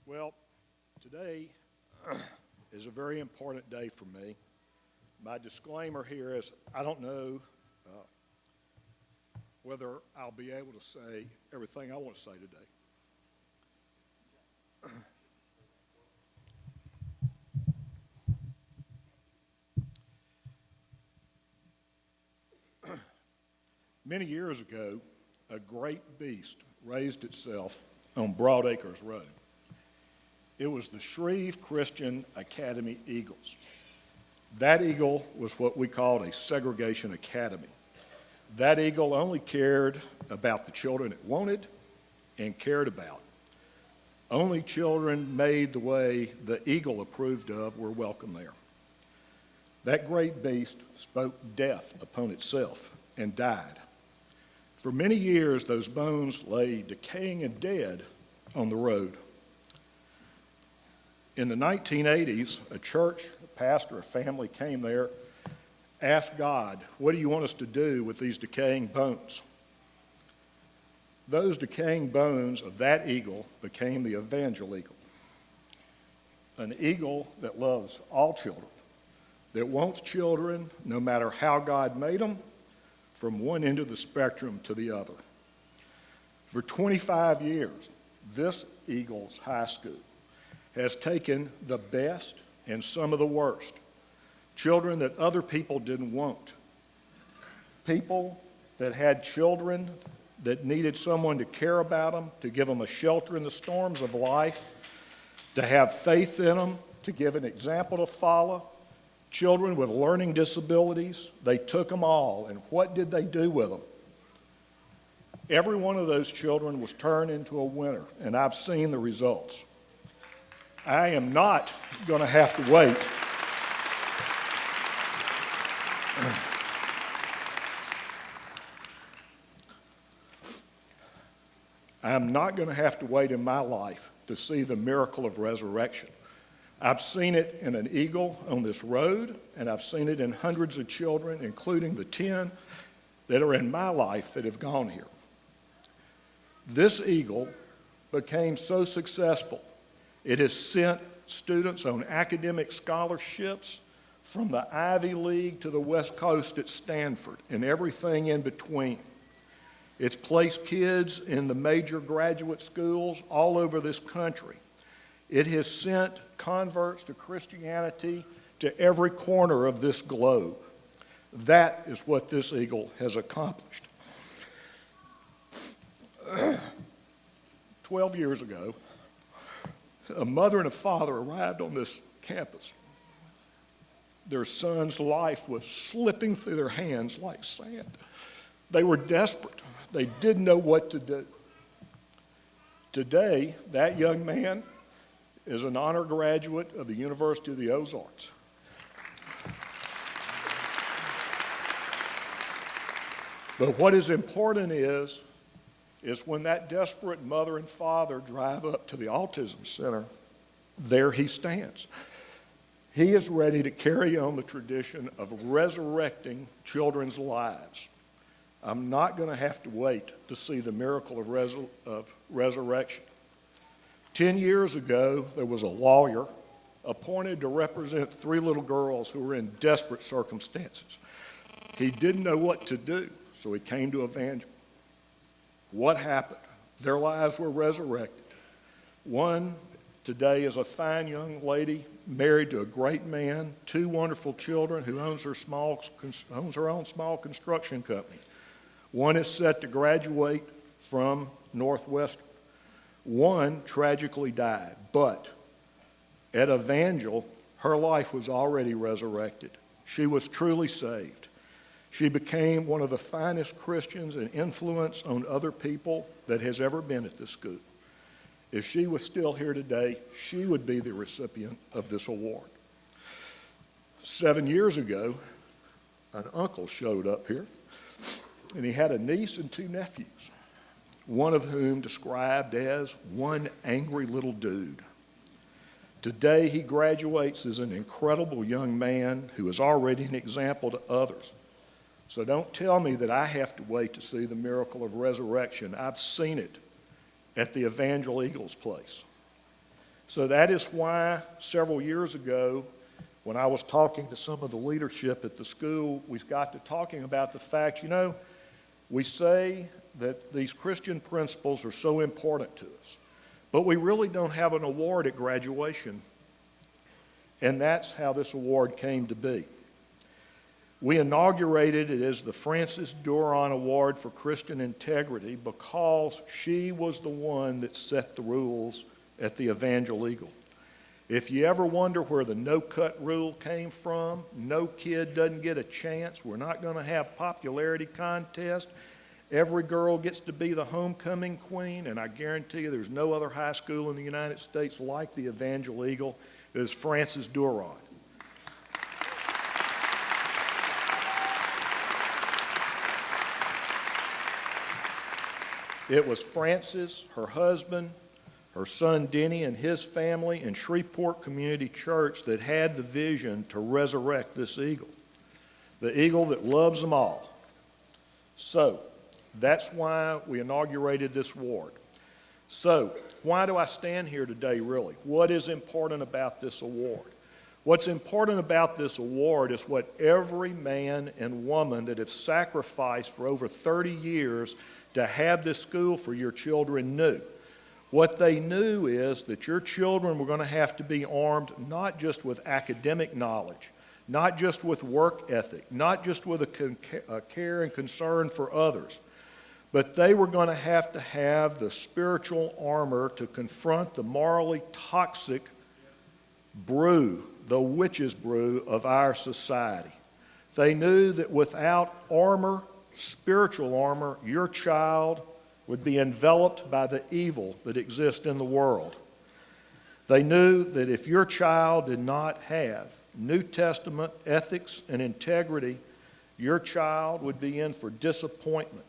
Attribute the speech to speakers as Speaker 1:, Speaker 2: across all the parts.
Speaker 1: Well, today is a very important day for me. My disclaimer here is I don't know whether I'll be able to say everything I want to say today. Many years ago, a great beast raised itself on Broadacres Road. It was the Shreve Christian Academy Eagles. That eagle was what we called a segregation academy. That eagle only cared about the children it wanted and cared about. Only children made the way the eagle approved of were welcome there. That great beast spoke death upon itself and died. For many years, those bones lay decaying and dead on the road. In the 1980s, a church, a pastor, a family came there, asked God, what do you want us to do with these decaying bones? Those decaying bones of that eagle became the Evangel Eagle, an eagle that loves all children, that wants children, no matter how God made them, from one end of the spectrum to the other. For 25 years, this Eagles High School has taken the best and some of the worst, children that other people didn't want, people that had children that needed someone to care about them, to give them a shelter in the storms of life, to have faith in them, to give an example to follow, children with learning disabilities. They took them all, and what did they do with them? Every one of those children was turned into a winner, and I've seen the results. I am not going to have to wait. I'm not going to have to wait in my life to see the miracle of resurrection. I've seen it in an eagle on this road, and I've seen it in hundreds of children, including the 10 that are in my life that have gone here. This eagle became so successful, it has sent students on academic scholarships from the Ivy League to the West Coast at Stanford and everything in between. It's placed kids in the major graduate schools all over this country. It has sent converts to Christianity to every corner of this globe. That is what this eagle has accomplished. 12 years ago, a mother and a father arrived on this campus. Their son's life was slipping through their hands like sand. They were desperate. They didn't know what to do. Today, that young man is an honor graduate of the University of the Ozarks. But what is important is when that desperate mother and father drive up to the autism center, there he stands. He is ready to carry on the tradition of resurrecting children's lives. I'm not going to have to wait to see the miracle of resurrection. 10 years ago, there was a lawyer appointed to represent 3 little girls who were in desperate circumstances. He didn't know what to do, so he came to Evangel. What happened? Their lives were resurrected. One today is a fine young lady married to a great man, 2 wonderful children, who owns her own small construction company. One is set to graduate from Northwestern. One tragically died, but at Evangel, her life was already resurrected. She was truly saved. She became one of the finest Christians and influence on other people that has ever been at this school. If she was still here today, she would be the recipient of this award. 7 years ago, an uncle showed up here, and he had a niece and 2 nephews, one of whom described as one angry little dude. Today, he graduates as an incredible young man who is already an example to others. So don't tell me that I have to wait to see the miracle of resurrection. I've seen it at the Evangel Eagles place. So that is why several years ago, when I was talking to some of the leadership at the school, we got to talking about the fact, we say that these Christian principles are so important to us, but we really don't have an award at graduation, and that's how this award came to be. We inaugurated it as the Frances Duron Award for Christian Integrity because she was the one that set the rules at the Evangel Eagle. If you ever wonder where the no-cut rule came from, no kid doesn't get a chance, we're not going to have popularity contest, every girl gets to be the homecoming queen, and I guarantee you there's no other high school in the United States like the Evangel Eagle, it is Frances Duron. It was Frances, her husband, her son Denny and his family in Shreveport Community Church that had the vision to resurrect this eagle, the eagle that loves them all. So that's why we inaugurated this award. So why do I stand here today really? What is important about this award? What's important about this award is what every man and woman that have sacrificed for over 30 years to have this school for your children knew. What they knew is that your children were going to have to be armed not just with academic knowledge, not just with work ethic, not just with a care and concern for others, but they were going to have the spiritual armor to confront the morally toxic brew, the witch's brew of our society. They knew that without armor, spiritual armor, your child would be enveloped by the evil that exists in the world. They knew that if your child did not have New Testament ethics and integrity, your child would be in for disappointment.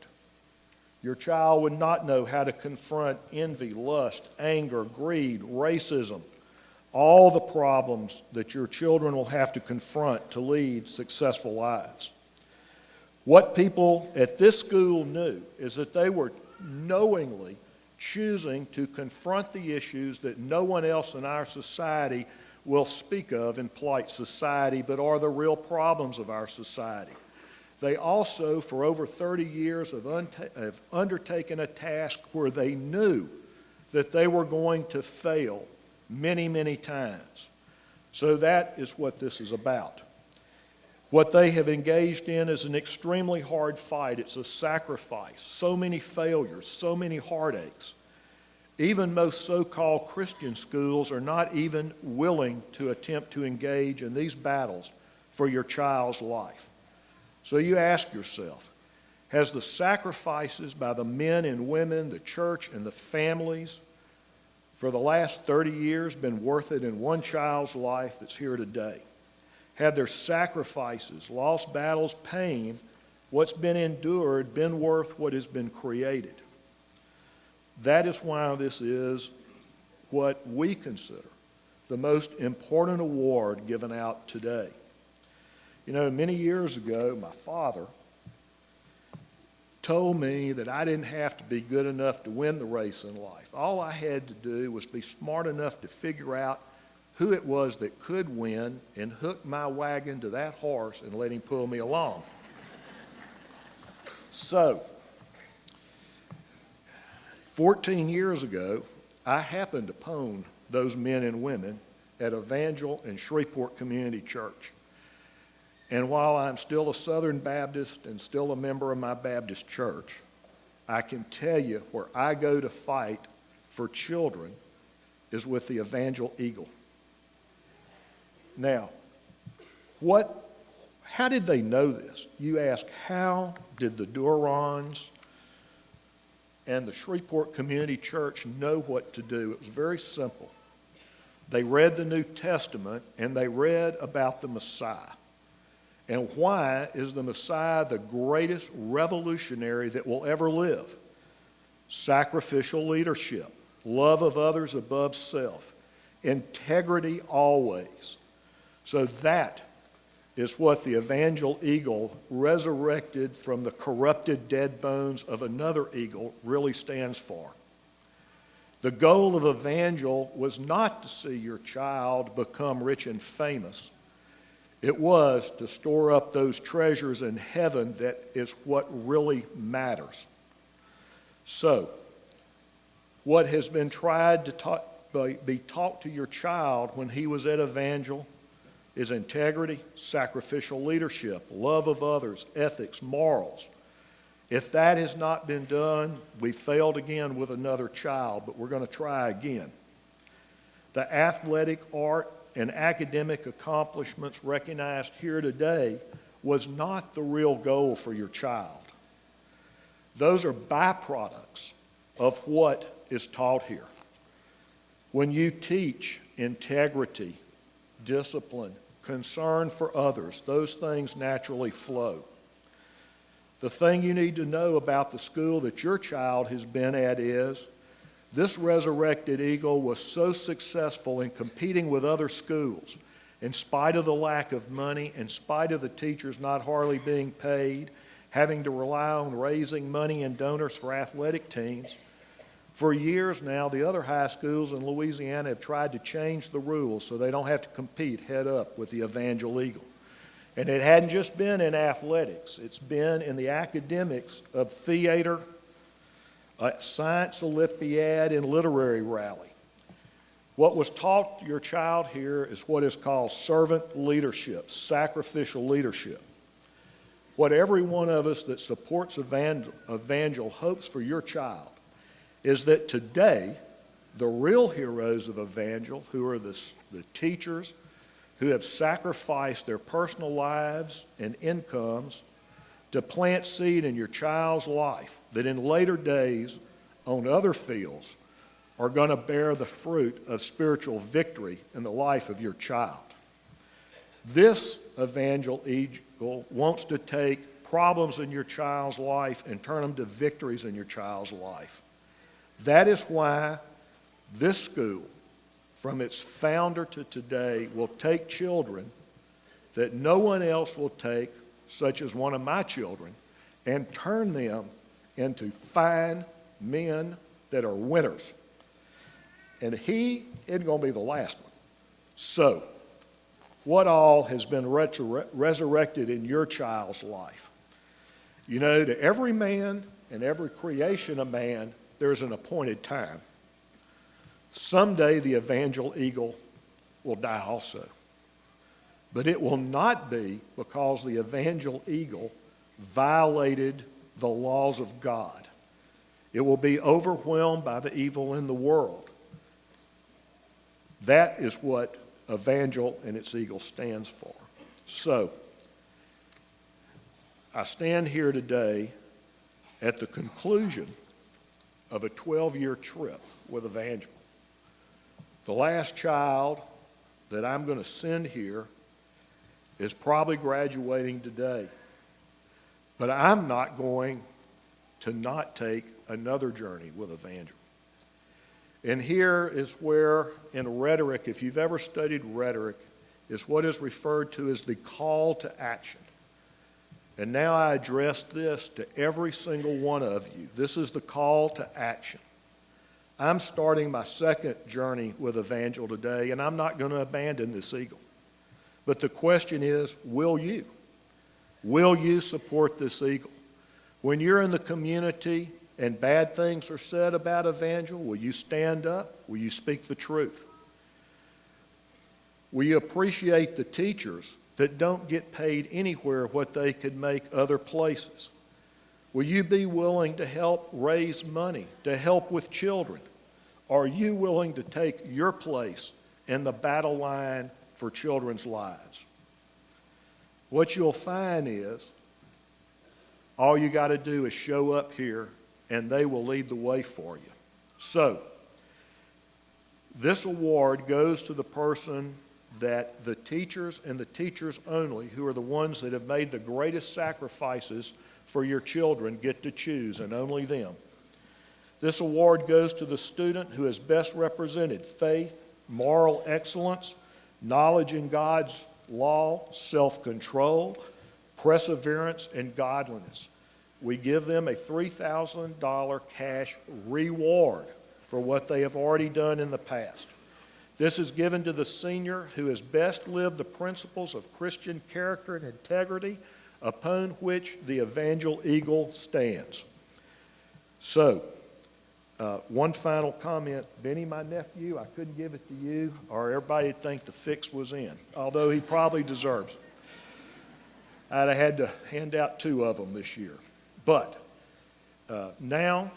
Speaker 1: Your child would not know how to confront envy, lust, anger, greed, racism, all the problems that your children will have to confront to lead successful lives. What people at this school knew is that they were knowingly choosing to confront the issues that no one else in our society will speak of in polite society, but are the real problems of our society. They also, for over 30 years, have undertaken a task where they knew that they were going to fail many, many times. So that is what this is about. What they have engaged in is an extremely hard fight. It's a sacrifice, so many failures, so many heartaches. Even most so-called Christian schools are not even willing to attempt to engage in these battles for your child's life. So you ask yourself, has the sacrifices by the men and women, the church, and the families for the last 30 years been worth it in one child's life that's here today? Had their sacrifices, lost battles, pain, what's been endured, been worth what has been created? That is why this is what we consider the most important award given out today. Many years ago, my father told me that I didn't have to be good enough to win the race in life. All I had to do was be smart enough to figure out who it was that could win and hook my wagon to that horse and let him pull me along. So, 14 years ago, I happened upon those men and women at Evangel and Shreveport Community Church. And while I'm still a Southern Baptist and still a member of my Baptist church, I can tell you where I go to fight for children is with the Evangel Eagle. Now, how did they know this? You ask, how did the Durons and the Shreveport Community Church know what to do? It was very simple. They read the New Testament and they read about the Messiah. And why is the Messiah the greatest revolutionary that will ever live? Sacrificial leadership, love of others above self, integrity always. So that is what the Evangel Eagle, resurrected from the corrupted dead bones of another eagle, really stands for. The goal of Evangel was not to see your child become rich and famous. It was to store up those treasures in heaven that is what really matters. So, what has been tried to be taught to your child when he was at Evangel is integrity, sacrificial leadership, love of others, ethics, morals. If that has not been done, we failed again with another child, but we're going to try again. The athletic, art, and academic accomplishments recognized here today was not the real goal for your child. Those are byproducts of what is taught here. When you teach integrity, discipline, concern for others, those things naturally flow. The thing you need to know about the school that your child has been at is this resurrected eagle was so successful in competing with other schools, in spite of the lack of money, in spite of the teachers not hardly being paid, having to rely on raising money and donors for athletic teams. For years now, the other high schools in Louisiana have tried to change the rules so they don't have to compete head up with the Evangel Eagle. And it hadn't just been in athletics. It's been in the academics of theater, science olympiad, and literary rally. What was taught to your child here is what is called servant leadership, sacrificial leadership. What every one of us that supports Evangel hopes for your child is that today, the real heroes of Evangel, who are the teachers, who have sacrificed their personal lives and incomes to plant seed in your child's life, that in later days on other fields are going to bear the fruit of spiritual victory in the life of your child. This Evangel Eagle wants to take problems in your child's life and turn them to victories in your child's life. That is why this school, from its founder to today, will take children that no one else will take, such as one of my children, and turn them into fine men that are winners. And he isn't going to be the last one. So, what all has been resurrected in your child's life? You know, to every man and every creation of man, there's an appointed time. Someday the Evangel Eagle will die also. But it will not be because the Evangel Eagle violated the laws of God. It will be overwhelmed by the evil in the world. That is what Evangel and its eagle stands for. So, I stand here today at the conclusion of a 12-year trip with Evangel. The last child that I'm going to send here is probably graduating today. But I'm not going to not take another journey with Evangel. And here is where, in rhetoric, if you've ever studied rhetoric, is what is referred to as the call to action. And now I address this to every single one of you. This is the call to action. I'm starting my second journey with Evangel today, and I'm not going to abandon this eagle. But the question is, will you? Will you support this eagle? When you're in the community and bad things are said about Evangel, will you stand up? Will you speak the truth? Will you appreciate the teachers that don't get paid anywhere what they could make other places? Will you be willing to help raise money, to help with children? Are you willing to take your place in the battle line for children's lives? What you'll find is all you got to do is show up here and they will lead the way for you. So, this award goes to the person that the teachers and the teachers only, who are the ones that have made the greatest sacrifices for your children, get to choose, and only them. This award goes to the student who has best represented faith, moral excellence, knowledge in God's law, self-control, perseverance, and godliness. We give them a $3,000 cash reward for what they have already done in the past. This is given to the senior who has best lived the principles of Christian character and integrity upon which the Evangel Eagle stands. So, one final comment. Benny, my nephew, I couldn't give it to you, or everybody would think the fix was in, although he probably deserves it. I'd have had to hand out 2 of them this year. But now,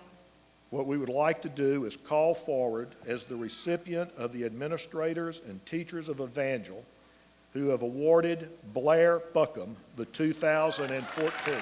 Speaker 1: what we would like to do is call forward as the recipient of the administrators and teachers of Evangel who have awarded Blair Buckham the 2014.